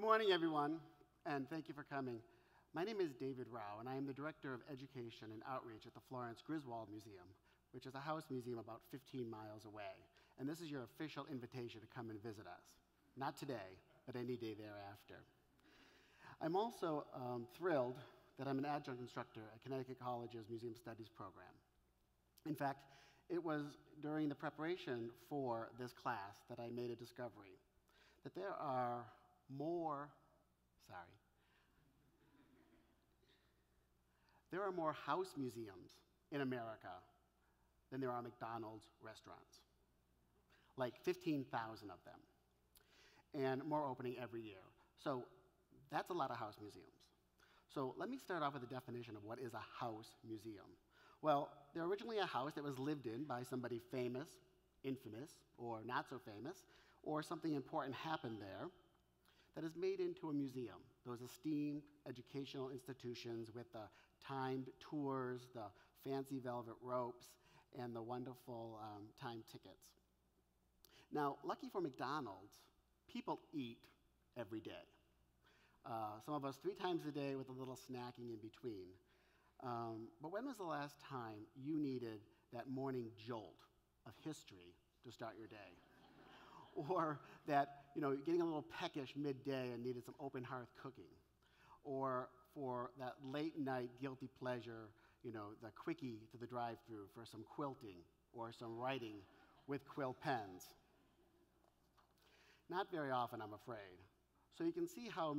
morning, everyone, and thank you for coming. My name is David Rao, and I am the Director of Education and Outreach at the Florence Griswold Museum, which is a house museum about 15 miles away. And this is your official invitation to come and visit us. Not today, but any day thereafter. I'm also thrilled that I'm an adjunct instructor at Connecticut College's Museum Studies program. In fact, it was during the preparation for this class that I made a discovery that there are more house museums in America than there are McDonald's restaurants, like 15,000 of them, and more opening every year. So that's a lot of house museums. So let me start off with a definition of what is a house museum. Well, they're originally a house that was lived in by somebody famous, infamous, or not so famous, or something important happened there that is made into a museum. Those esteemed educational institutions with the timed tours, the fancy velvet ropes, and the wonderful timed tickets. Now, lucky for McDonald's, people eat every day. Some of us 3 times a day with a little snacking in between. But when was the last time you needed that morning jolt of history to start your day? Or that, getting a little peckish midday and needed some open hearth cooking. Or for that late night guilty pleasure, the quickie to the drive-thru for some quilting or some writing with quill pens. Not very often, I'm afraid. So you can see how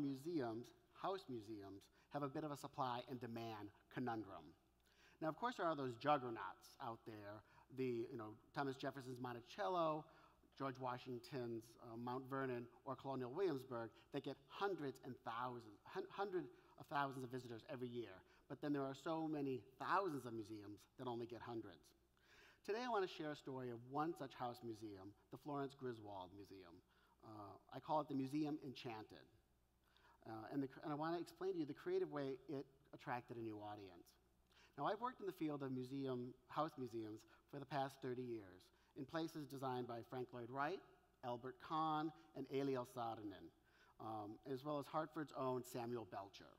house museums, have a bit of a supply and demand conundrum. Now, of course, there are those juggernauts out there, Thomas Jefferson's Monticello, George Washington's Mount Vernon, or Colonial Williamsburg that get hundreds of thousands of visitors every year. But then there are so many thousands of museums that only get hundreds. Today I want to share a story of one such house museum, the Florence Griswold Museum. I call it the Museum Enchanted. And I want to explain to you the creative way it attracted a new audience. Now, I've worked in the field of house museums for the past 30 years in places designed by Frank Lloyd Wright, Albert Kahn, and Eliel Saarinen, as well as Hartford's own Samuel Belcher.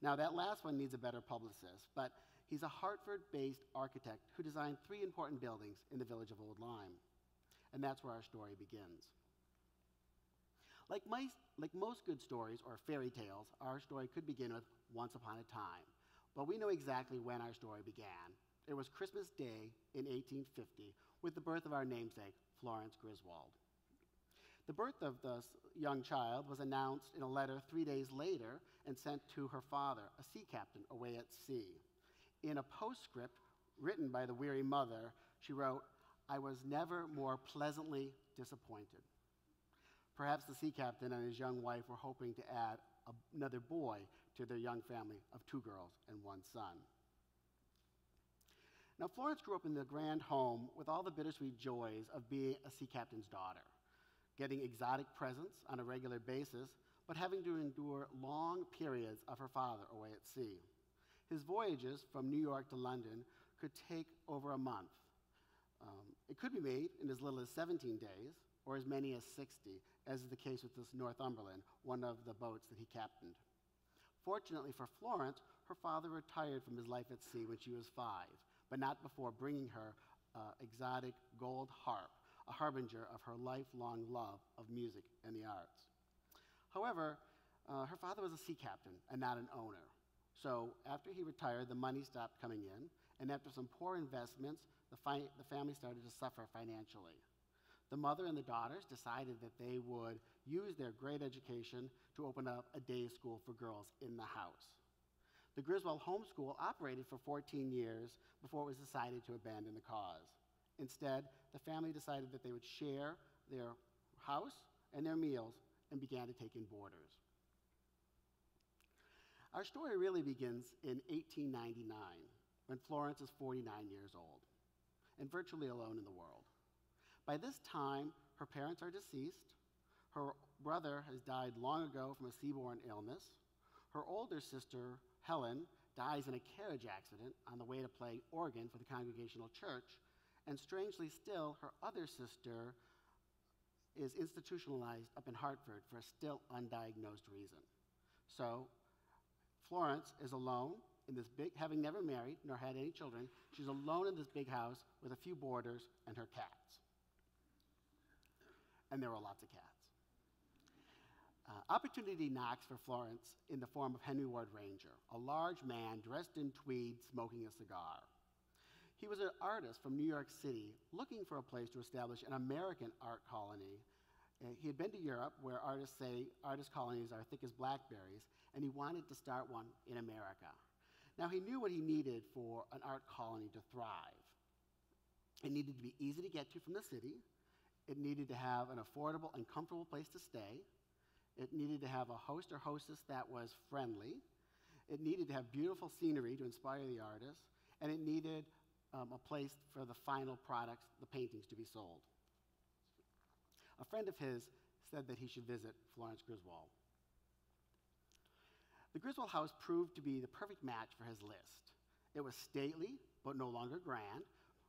Now, that last one needs a better publicist, but he's a Hartford-based architect who designed 3 important buildings in the village of Old Lyme. And that's where our story begins. Like most good stories or fairy tales, our story could begin with once upon a time. But we know exactly when our story began. It was Christmas Day in 1850 with the birth of our namesake, Florence Griswold. The birth of this young child was announced in a letter 3 days later and sent to her father, a sea captain away at sea. In a postscript written by the weary mother, she wrote, "I was never more pleasantly disappointed." Perhaps the sea captain and his young wife were hoping to add another boy to their young family of 2 girls and 1 son. Now, Florence grew up in the grand home with all the bittersweet joys of being a sea captain's daughter, getting exotic presents on a regular basis, but having to endure long periods of her father away at sea. His voyages from New York to London could take over a month. It could be made in as little as 17 days, or as many as 60, as is the case with this Northumberland, one of the boats that he captained. Fortunately for Florence, her father retired from his life at sea when she was 5, but not before bringing her exotic gold harp, a harbinger of her lifelong love of music and the arts. However, her father was a sea captain and not an owner. So after he retired, the money stopped coming in, and after some poor investments, the family started to suffer financially. The mother and the daughters decided that they would use their great education to open up a day school for girls in the house. The Griswold Home School operated for 14 years before it was decided to abandon the cause. Instead, the family decided that they would share their house and their meals and began to take in boarders. Our story really begins in 1899, when Florence is 49 years old and virtually alone in the world. By this time, her parents are deceased, her brother has died long ago from a seaborne illness, her older sister, Helen, dies in a carriage accident on the way to play organ for the Congregational Church, and strangely still, her other sister is institutionalized up in Hartford for a still undiagnosed reason. So Florence is alone in this big, having never married nor had any children, she's alone in this big house with a few boarders and her cats. And there were lots of cats. Opportunity knocks for Florence in the form of Henry Ward Ranger, a large man dressed in tweed smoking a cigar. He was an artist from New York City looking for a place to establish an American art colony. He had been to Europe, where artists say artist colonies are thick as blackberries, and he wanted to start one in America. Now, he knew what he needed for an art colony to thrive. It needed to be easy to get to from the city. It needed to have an affordable and comfortable place to stay. It needed to have a host or hostess that was friendly. It needed to have beautiful scenery to inspire the artists. And it needed a place for the final products, the paintings, to be sold. A friend of his said that he should visit Florence Griswold. The Griswold House proved to be the perfect match for his list. It was stately, but no longer grand,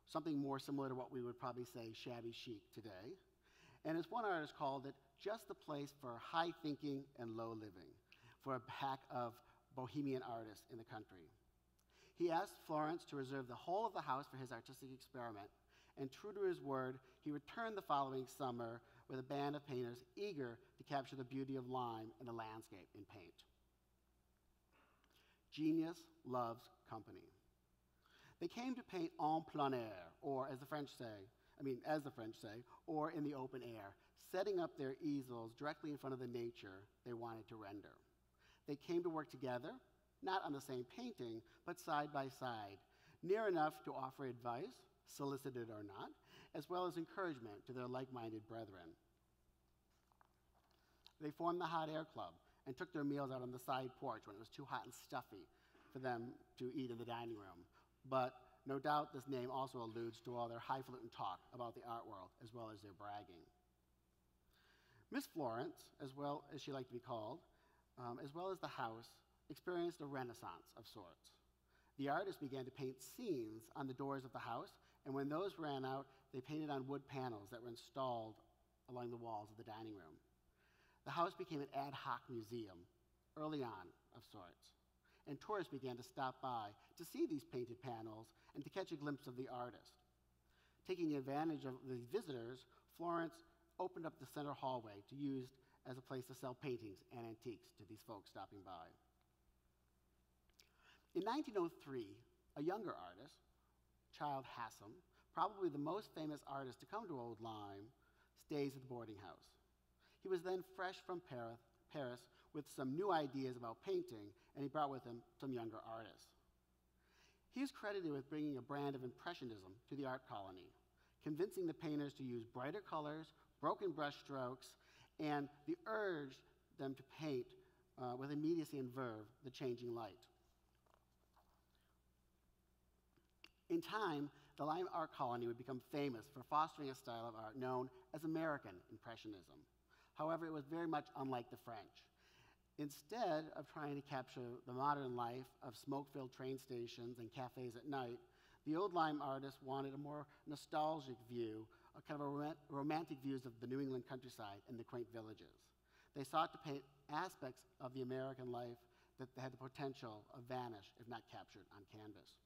something more similar to what we would probably say shabby chic today. And as one artist called it, just the place for high thinking and low living, for a pack of bohemian artists in the country. He asked Florence to reserve the whole of the house for his artistic experiment, and true to his word, he returned the following summer with a band of painters eager to capture the beauty of Lyme and the landscape in paint. Genius loves company. They came to paint en plein air, or as the French say, or in the open air, setting up their easels directly in front of the nature they wanted to render. They came to work together, not on the same painting, but side by side, near enough to offer advice, solicited or not, as well as encouragement to their like-minded brethren. They formed the Hot Air Club and took their meals out on the side porch when it was too hot and stuffy for them to eat in the dining room. But no doubt this name also alludes to all their highfalutin talk about the art world, as well as their bragging. Miss Florence, as well as she liked to be called, as well as the house, experienced a renaissance of sorts. The artists began to paint scenes on the doors of the house, and when those ran out, they painted on wood panels that were installed along the walls of the dining room. The house became an ad hoc museum, early on, of sorts, and tourists began to stop by to see these painted panels and to catch a glimpse of the artist. Taking advantage of the visitors, Florence opened up the center hallway to use as a place to sell paintings and antiques to these folks stopping by. In 1903, a younger artist, Child Hassam, probably the most famous artist to come to Old Lyme, stays at the boarding house. He was then fresh from Paris with some new ideas about painting, and he brought with him some younger artists. He is credited with bringing a brand of impressionism to the art colony, convincing the painters to use brighter colors, broken brush strokes, and the urge them to paint with immediacy and verve the changing light. In time, the Lyme Art Colony would become famous for fostering a style of art known as American Impressionism. However, it was very much unlike the French. Instead of trying to capture the modern life of smoke-filled train stations and cafes at night, the Old Lyme artists wanted a more nostalgic view, a kind of romantic views of the New England countryside and the quaint villages. They sought to paint aspects of the American life that had the potential of vanish if not captured on canvas.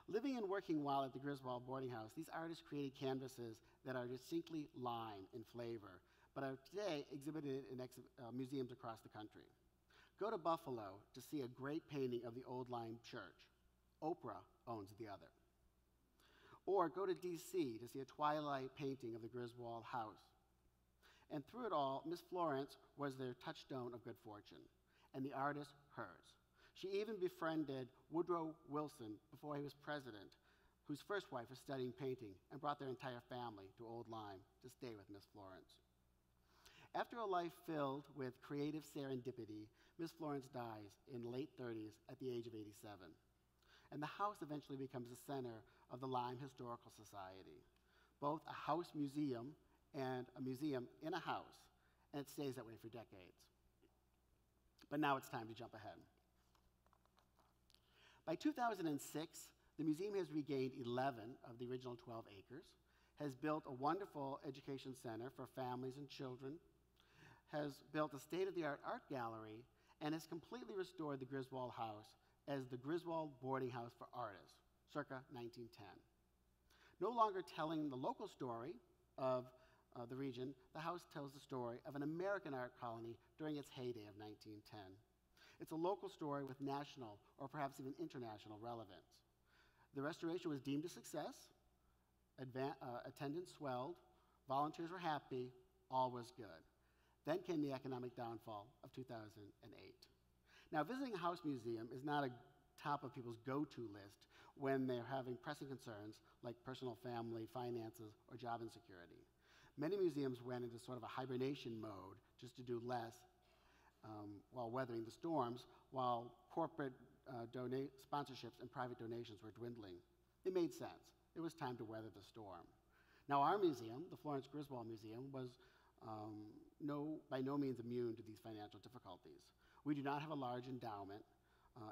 Living and working while at the Griswold boarding house, these artists created canvases that are distinctly Lyme in flavor, but are today exhibited in museums across the country. Go to Buffalo to see a great painting of the Old Lyme Church. Oprah owns the other. Or go to DC to see a twilight painting of the Griswold House. And through it all, Miss Florence was their touchstone of good fortune, and the artist hers. She even befriended Woodrow Wilson before he was president, whose first wife was studying painting, and brought their entire family to Old Lyme to stay with Miss Florence. After a life filled with creative serendipity, Miss Florence dies in the late 30s at the age of 87. And the house eventually becomes the center of the Lyme Historical Society, both a house museum and a museum in a house, and it stays that way for decades. But now it's time to jump ahead. By 2006, the museum has regained 11 of the original 12 acres, has built a wonderful education center for families and children, has built a state-of-the-art art gallery, and has completely restored the Griswold House as the Griswold Boarding House for Artists, circa 1910. No longer telling the local story of the region, the house tells the story of an American art colony during its heyday of 1910. It's a local story with national or perhaps even international relevance. The restoration was deemed a success, attendance swelled, volunteers were happy, all was good. Then came the economic downfall of 2008. Now, visiting a house museum is not a top of people's go-to list when they're having pressing concerns like personal family, finances, or job insecurity. Many museums went into sort of a hibernation mode just to do less while weathering the storms, while corporate sponsorships and private donations were dwindling. It made sense. It was time to weather the storm. Now, our museum, the Florence Griswold Museum, was by no means immune to these financial difficulties. We do not have a large endowment.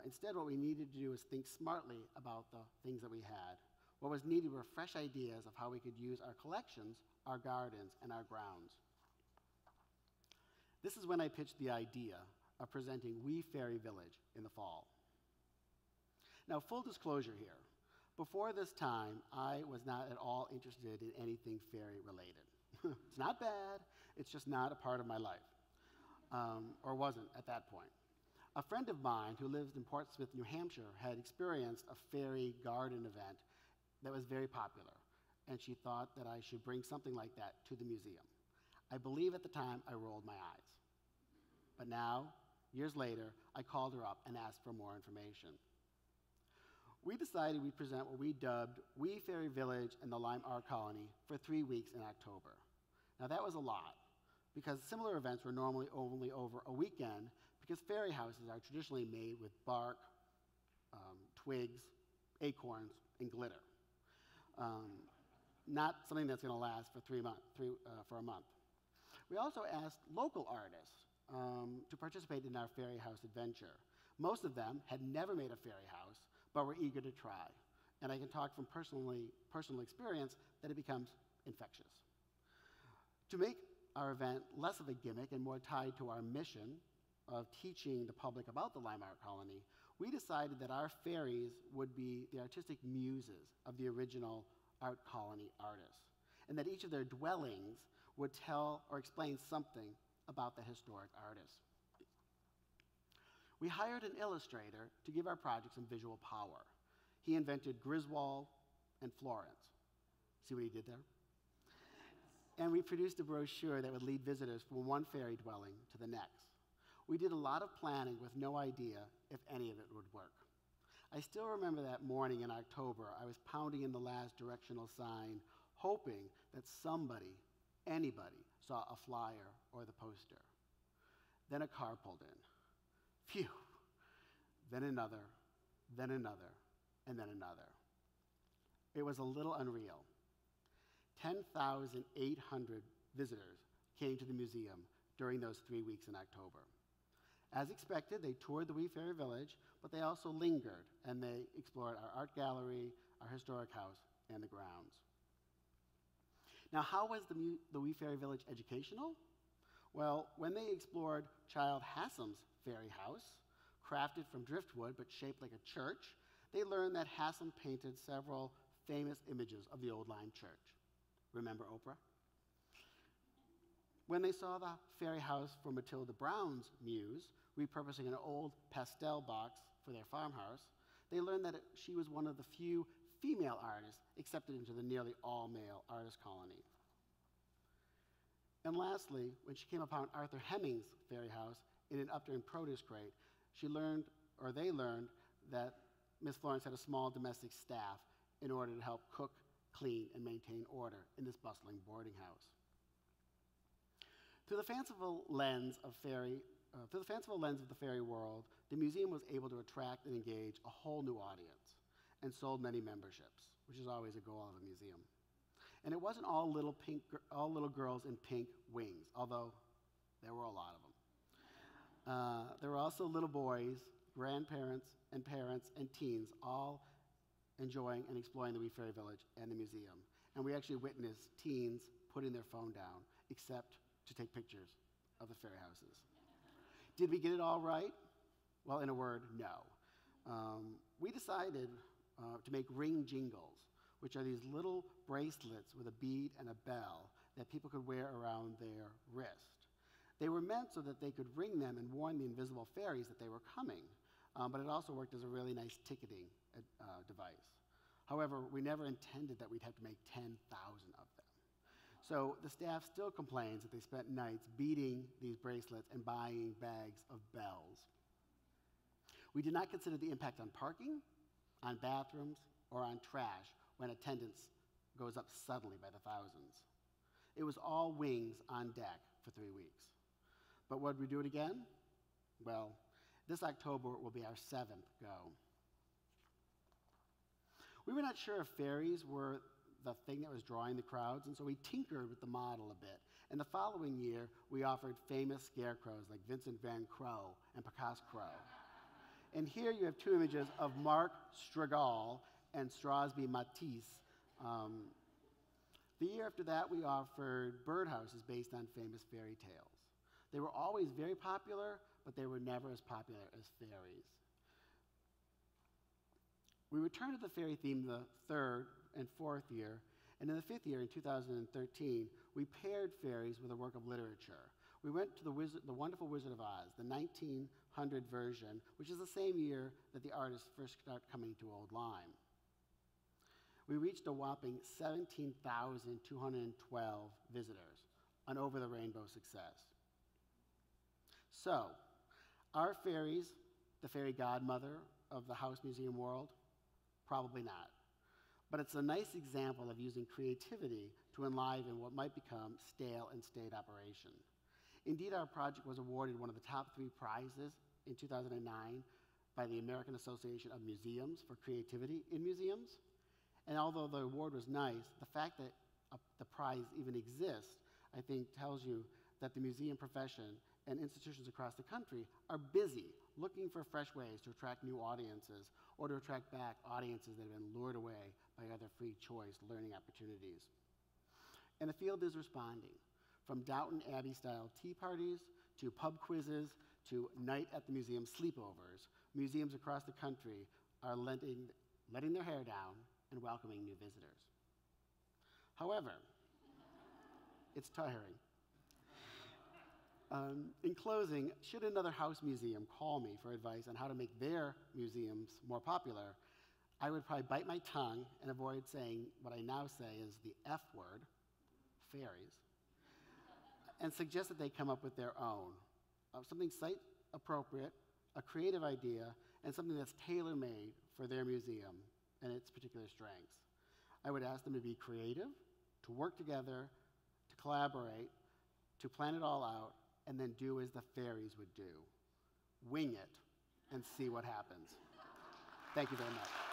Instead, what we needed to do was think smartly about the things that we had. What was needed were fresh ideas of how we could use our collections, our gardens, and our grounds. This is when I pitched the idea of presenting Wee Faerie Village in the fall. Now, full disclosure here. Before this time, I was not at all interested in anything fairy related. It's not bad, it's just not a part of my life, or wasn't at that point. A friend of mine who lives in Portsmouth, New Hampshire, had experienced a fairy garden event that was very popular, and she thought that I should bring something like that to the museum. I believe at the time I rolled my eyes. But now, years later, I called her up and asked for more information. We decided we'd present what we dubbed Wee Faerie Village and the Lyme Art Colony for 3 weeks in October. Now that was a lot, because similar events were normally only over a weekend, because fairy houses are traditionally made with bark, twigs, acorns, and glitter. Not something that's going to last for a month. We also asked local artists to participate in our fairy house adventure. Most of them had never made a fairy house, but were eager to try. And I can talk from personal experience that it becomes infectious. To make our event less of a gimmick and more tied to our mission of teaching the public about the Lyme Art Colony, we decided that our fairies would be the artistic muses of the original art colony artists, and that each of their dwellings would tell or explain something about the historic artist. We hired an illustrator to give our project some visual power. He invented Griswold and Florence. See what he did there? And we produced a brochure that would lead visitors from one fairy dwelling to the next. We did a lot of planning with no idea if any of it would work. I still remember that morning in October, I was pounding in the last directional sign, hoping that somebody, anybody, saw a flyer or the poster. Then a car pulled in. Phew. Then another, and then another. It was a little unreal. 10,800 visitors came to the museum during those 3 weeks in October. As expected, they toured the Wee Faerie Village, but they also lingered, and they explored our art gallery, our historic house, and the grounds. Now, how was the Wee Faerie Village educational? Well, when they explored Child Hassam's fairy house, crafted from driftwood but shaped like a church, they learned that Hassam painted several famous images of the Old Lyme church. Remember Oprah? When they saw the fairy house for Matilda Brown's muse, repurposing an old pastel box for their farmhouse, they learned that she was one of the few female artists accepted into the nearly all-male artist colony. And lastly, when she came upon Arthur Hemming's fairy house in an upturned produce crate, they learned that Miss Florence had a small domestic staff in order to help cook, clean, and maintain order in this bustling boarding house. Through the fanciful lens of the fairy world, the museum was able to attract and engage a whole new audience and sold many memberships, which is always a goal of a museum. And it wasn't all little girls in pink wings, although there were a lot of them. There were also little boys, grandparents, and parents, and teens, all enjoying and exploring the Wee Faerie Village and the museum. and we actually witnessed teens putting their phone down, except to take pictures of the fairy houses. Did we get it all right? Well, in a word, no. We decided to make ring jingles, which are these little bracelets with a bead and a bell that people could wear around their wrist. They were meant so that they could ring them and warn the invisible fairies that they were coming, but it also worked as a really nice ticketing device. However, we never intended that we'd have to make 10,000 of them. So the staff still complains that they spent nights beating these bracelets and buying bags of bells. We did not consider the impact on parking, on bathrooms, or on trash when attendance goes up suddenly by the thousands. It was all wings on deck for 3 weeks. But would we do it again? Well, this October will be our 7th go. We were not sure if fairies were the thing that was drawing the crowds, and so we tinkered with the model a bit. And the following year, we offered famous scarecrows like Vincent van Gogh and Picasso Crow. And here you have 2 images of Mark Strigall and Strausby Matisse. The year after that, we offered birdhouses based on famous fairy tales. They were always very popular, but they were never as popular as fairies. We returned to the fairy theme the 3rd and 4th year, and in the 5th year, in 2013, we paired fairies with a work of literature. We went to the Wonderful Wizard of Oz, the 1900 version, which is the same year that the artists first started coming to Old Lyme. We reached a whopping 17,212 visitors, an over-the-rainbow success. So, are fairies the fairy godmother of the house museum world? Probably not. But it's a nice example of using creativity to enliven what might become stale and staid operation. Indeed, our project was awarded one of the top 3 prizes in 2009 by the American Association of Museums for creativity in museums. And although the award was nice, the fact that the prize even exists, I think, tells you that the museum profession and institutions across the country are busy looking for fresh ways to attract new audiences or to attract back audiences that have been lured away by other free choice learning opportunities. And the field is responding, from Downton Abbey-style tea parties to pub quizzes to night at the museum sleepovers. Museums across the country are letting their hair down and welcoming new visitors. However, it's tiring. In closing, should another house museum call me for advice on how to make their museums more popular, I would probably bite my tongue and avoid saying what I now say is the F word, fairies, and suggest that they come up with their own, something site-appropriate, a creative idea, and something that's tailor-made for their museum and its particular strengths. I would ask them to be creative, to work together, to collaborate, to plan it all out, and then do as the fairies would do. Wing it and see what happens. Thank you very much.